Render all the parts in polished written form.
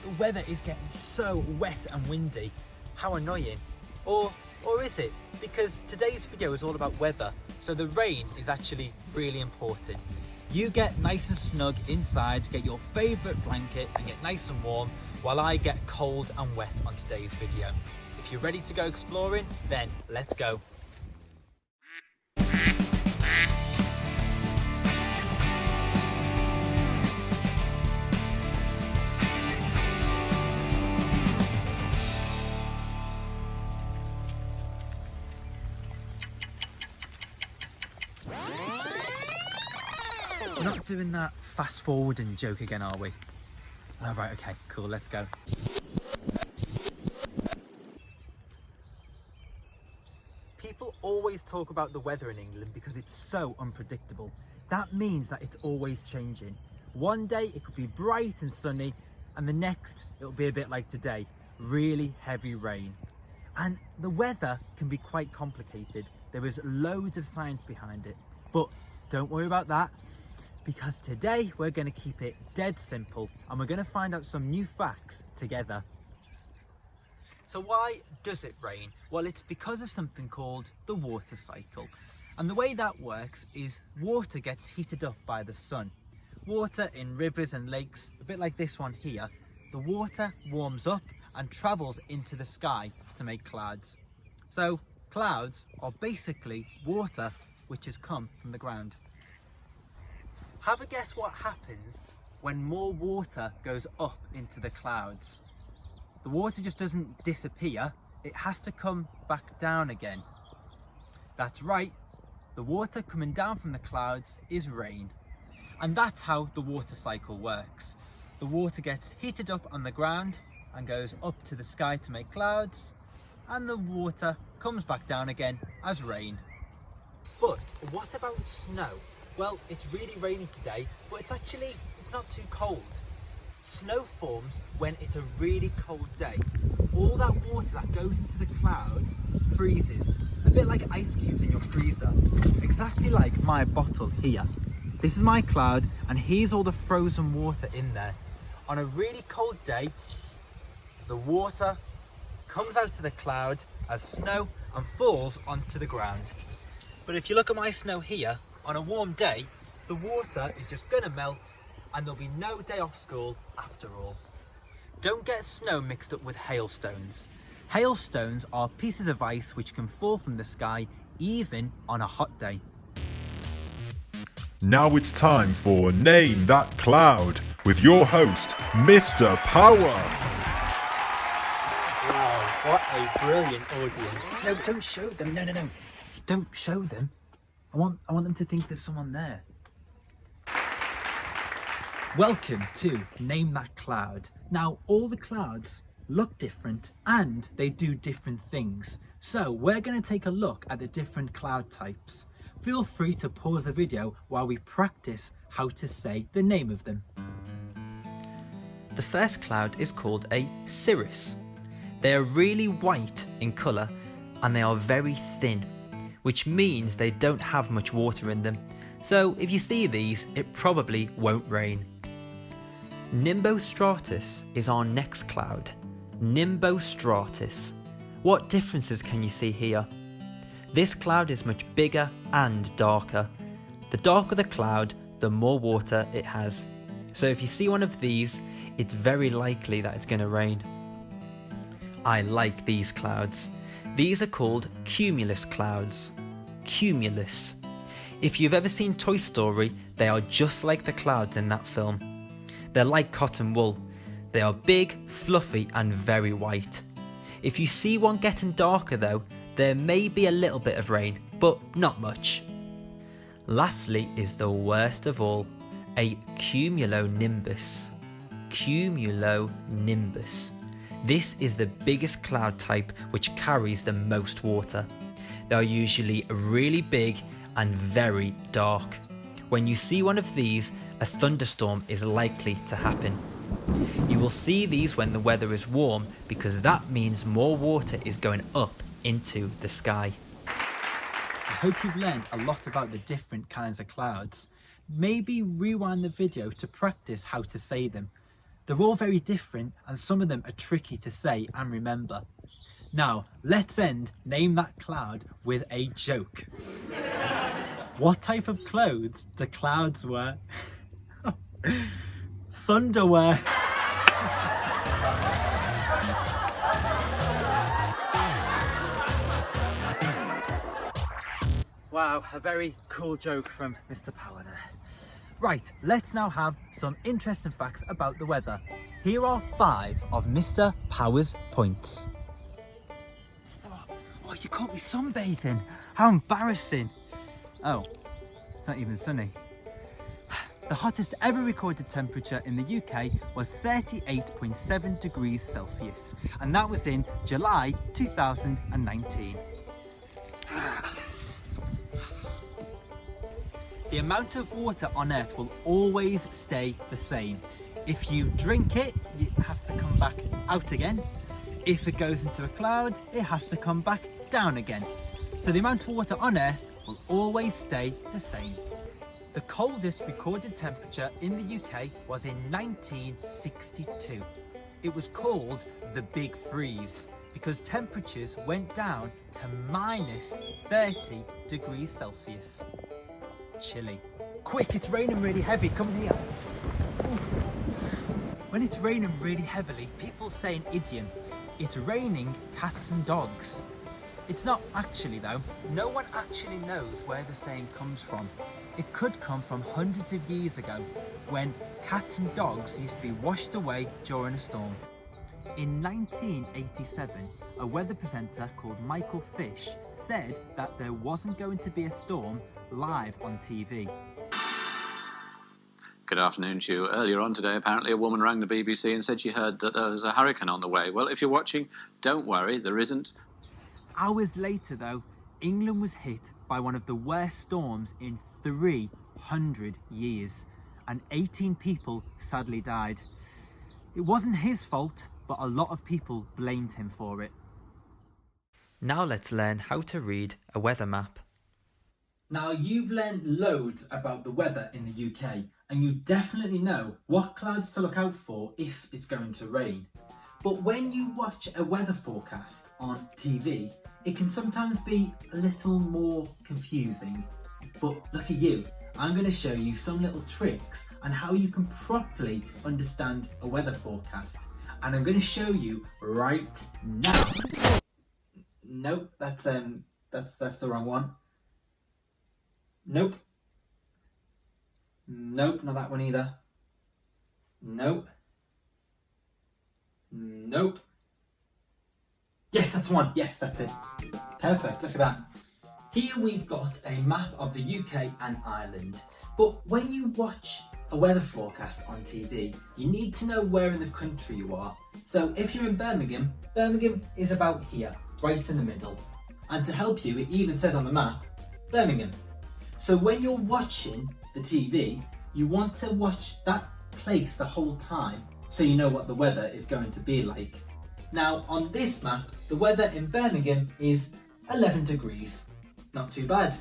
The weather is getting so wet and windy. How annoying. Or is it? Because today's video is all about weather, so the rain is actually really important. You get nice and snug inside, get your favourite blanket and get nice and warm, while I get cold and wet on today's video. If you're ready to go exploring, then let's go. We're not doing that fast forwarding joke again, are we? Oh, right, okay, cool, let's go. People always talk about the weather in England because it's so unpredictable. That means that it's always changing. One day it could be bright and sunny, and the next it'll be a bit like today, really heavy rain. And the weather can be quite complicated. There is loads of science behind it, but don't worry about that, because today we're going to keep it dead simple and we're going to find out some new facts together. So why does it rain? Well, it's because of something called the water cycle. And the way that works is water gets heated up by the sun. Water in rivers and lakes, a bit like this one here, the water warms up and travels into the sky to make clouds. So clouds are basically water which has come from the ground. Have a guess what happens when more water goes up into the clouds. The water just doesn't disappear, it has to come back down again. That's right, the water coming down from the clouds is rain. And that's how the water cycle works. The water gets heated up on the ground and goes up to the sky to make clouds, and the water comes back down again as rain. But what about snow? Well, it's really rainy today, but it's not too cold. Snow forms when it's a really cold day. All that water that goes into the clouds freezes, a bit like ice cubes in your freezer. Exactly like my bottle here. This is my cloud, and here's all the frozen water in there. On a really cold day, the water comes out of the cloud as snow and falls onto the ground. But if you look at my snow here, on a warm day, the water is just gonna melt and there'll be no day off school after all. Don't get snow mixed up with hailstones. Hailstones are pieces of ice which can fall from the sky even on a hot day. Now it's time for Name That Cloud with your host, Mr. Power. Wow, what a brilliant audience. No, don't show them. No. Don't show them. I want them to think there's someone there. Welcome to Name That Cloud. Now, all the clouds look different and they do different things. So we're going to take a look at the different cloud types. Feel free to pause the video while we practice how to say the name of them. The first cloud is called a cirrus. They are really white in colour and they are very thin, which means they don't have much water in them. So if you see these, it probably won't rain. Nimbostratus is our next cloud. Nimbostratus. What differences can you see here? This cloud is much bigger and darker. The darker the cloud, the more water it has. So if you see one of these, it's very likely that it's going to rain. I like these clouds. These are called cumulus clouds. Cumulus. If you've ever seen Toy Story, they are just like the clouds in that film. They're like cotton wool. They are big, fluffy and very white. If you see one getting darker though, there may be a little bit of rain, but not much. Lastly is the worst of all, a cumulonimbus. Cumulonimbus. This is the biggest cloud type which carries the most water. They are usually really big and very dark. When you see one of these, a thunderstorm is likely to happen. You will see these when the weather is warm because that means more water is going up into the sky. I hope you've learned a lot about the different kinds of clouds. Maybe rewind the video to practice how to say them. They're all very different and some of them are tricky to say and remember. Now, let's end Name That Cloud with a joke. What type of clothes do clouds wear? Thunder wear. Wow, a very cool joke from Mr. Power there. Right, let's now have some interesting facts about the weather. Here are 5 of Mr. Power's points. Oh, you caught me sunbathing. How embarrassing. Oh, it's not even sunny. The hottest ever recorded temperature in the UK was 38.7 degrees Celsius, and that was in July 2019. The amount of water on Earth will always stay the same. If you drink it, it has to come back out again. If it goes into a cloud, it has to come back down again. So the amount of water on Earth will always stay the same. The coldest recorded temperature in the UK was in 1962. It was called the Big Freeze because temperatures went down to minus 30 degrees Celsius. Chilly. Quick, it's raining really heavy, come here. When it's raining really heavily, people say an idiom. It's raining cats and dogs. It's not actually though. No one actually knows where the saying comes from. It could come from hundreds of years ago when cats and dogs used to be washed away during a storm. In 1987, a weather presenter called Michael Fish said that there wasn't going to be a storm live on TV. Good afternoon to you. Earlier on today, apparently a woman rang the BBC and said she heard that there was a hurricane on the way. Well, if you're watching, don't worry, there isn't. Hours later though, England was hit by one of the worst storms in 300 years and 18 people sadly died. It wasn't his fault, but a lot of people blamed him for it. Now let's learn how to read a weather map. Now you've learned loads about the weather in the UK and you definitely know what clouds to look out for if it's going to rain. But when you watch a weather forecast on TV, it can sometimes be a little more confusing. But look at you, I'm going to show you some little tricks on how you can properly understand a weather forecast. And I'm going to show you right now. Nope, that's the wrong one. Nope. Nope, not that one either. Nope. Nope. Yes, that's one. Yes, that's it. Perfect, look at that. Here we've got a map of the UK and Ireland. But when you watch a weather forecast on TV, you need to know where in the country you are. So if you're in Birmingham, Birmingham is about here, right in the middle. And to help you, it even says on the map, Birmingham. So when you're watching the TV, you want to watch that place the whole time so you know what the weather is going to be like. Now on this map, the weather in Birmingham is 11 degrees. Not too bad.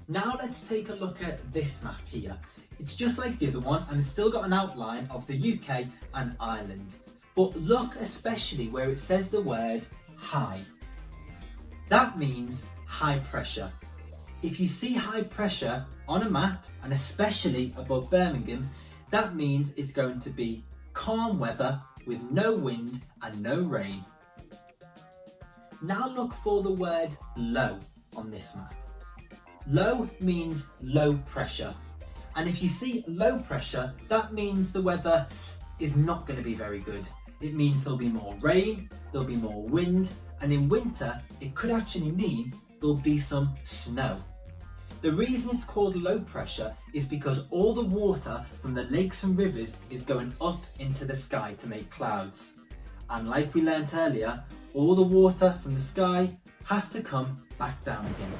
Now let's take a look at this map here. It's just like the other one and it's still got an outline of the UK and Ireland. But look especially where it says the word high. That means high pressure. If you see high pressure on a map, and especially above Birmingham, that means it's going to be calm weather with no wind and no rain. Now look for the word low on this map. Low means low pressure. And if you see low pressure, that means the weather is not going to be very good. It means there'll be more rain, there'll be more wind, and in winter, it could actually mean there'll be some snow. The reason it's called low pressure is because all the water from the lakes and rivers is going up into the sky to make clouds. And like we learnt earlier, all the water from the sky has to come back down again.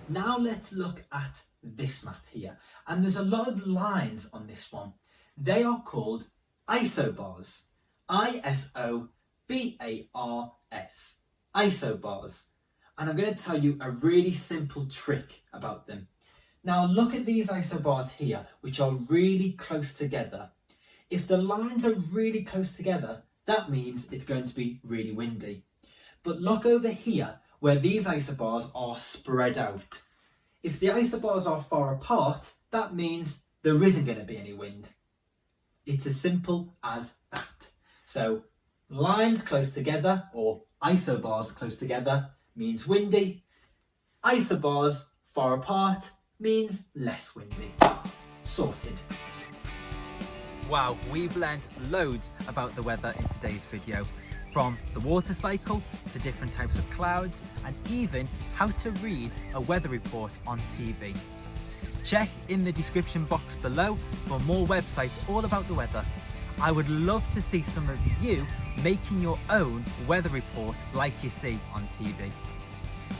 Now let's look at this map here. And there's a lot of lines on this one. They are called isobars. I-S-O-B-A-R-S. Isobars. And I'm going to tell you a really simple trick about them. Now look at these isobars here, which are really close together. If the lines are really close together, that means it's going to be really windy. But look over here, where these isobars are spread out. If the isobars are far apart, that means there isn't going to be any wind. It's as simple as that. So lines close together, or isobars close together, means windy. Isobars far apart means less windy. Sorted. Wow, we've learned loads about the weather in today's video. From the water cycle to different types of clouds, and even how to read a weather report on TV. Check in the description box below for more websites all about the weather. I would love to see some of you making your own weather report like you see on TV.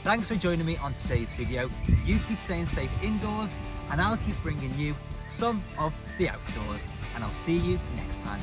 Thanks for joining me on today's video. You keep staying safe indoors, and I'll keep bringing you some of the outdoors. And I'll see you next time.